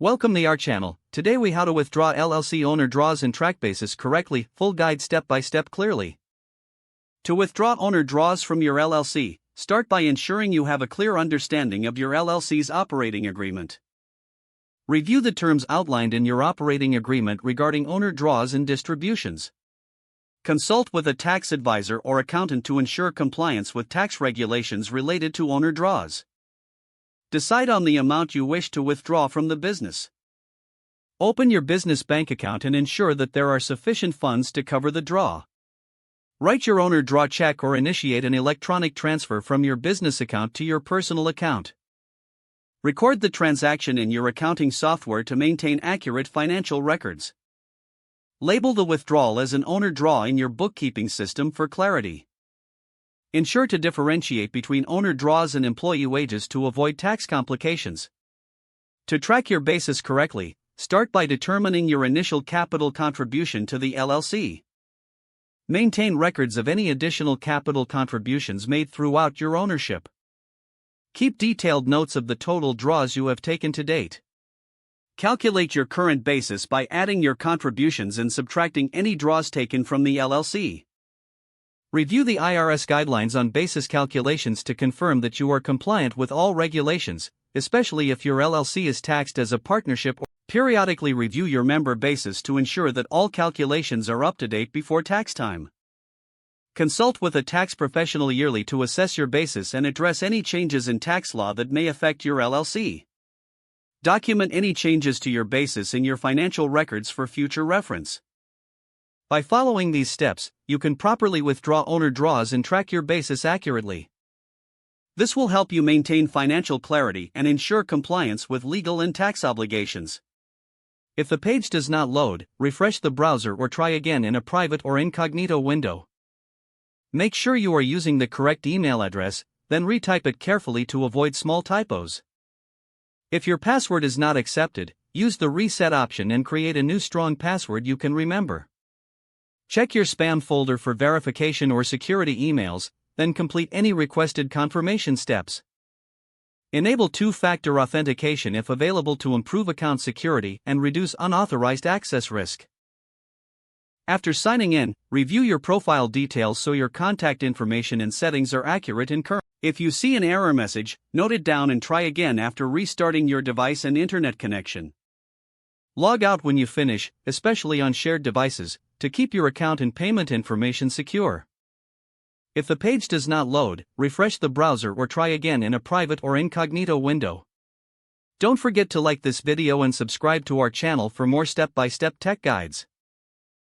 Welcome to our channel. Today we how to withdraw LLC owner draws and track basis correctly, full guide step by step clearly. To withdraw owner draws from your LLC, start by ensuring you have a clear understanding of your LLC's operating agreement. Review the terms outlined in your operating agreement regarding owner draws and distributions. Consult with a tax advisor or accountant to ensure compliance with tax regulations related to owner draws. Decide on the amount you wish to withdraw from the business. Open your business bank account and ensure that there are sufficient funds to cover the draw. Write your owner draw check or initiate an electronic transfer from your business account to your personal account. Record the transaction in your accounting software to maintain accurate financial records. Label the withdrawal as an owner draw in your bookkeeping system for clarity. Ensure to differentiate between owner draws and employee wages to avoid tax complications. To track your basis correctly, start by determining your initial capital contribution to the LLC. Maintain records of any additional capital contributions made throughout your ownership. Keep detailed notes of the total draws you have taken to date. Calculate your current basis by adding your contributions and subtracting any draws taken from the LLC. Review the IRS guidelines on basis calculations to confirm that you are compliant with all regulations, especially if your LLC is taxed as a partnership. Periodically review your member basis to ensure that all calculations are up to date before tax time. Consult with a tax professional yearly to assess your basis and address any changes in tax law that may affect your LLC. Document any changes to your basis in your financial records for future reference. By following these steps, you can properly withdraw owner draws and track your basis accurately. This will help you maintain financial clarity and ensure compliance with legal and tax obligations. If the page does not load, refresh the browser or try again in a private or incognito window. Make sure you are using the correct email address, then retype it carefully to avoid small typos. If your password is not accepted, use the reset option and create a new strong password you can remember. Check your spam folder for verification or security emails, then complete any requested confirmation steps. Enable two-factor authentication if available to improve account security and reduce unauthorized access risk. After signing in, review your profile details so your contact information and settings are accurate and current. If you see an error message, note it down and try again after restarting your device and internet connection. Log out when you finish, especially on shared devices, to keep your account and payment information secure. If the page does not load, refresh the browser or try again in a private or incognito window. Don't forget to like this video and subscribe to our channel for more step-by-step tech guides.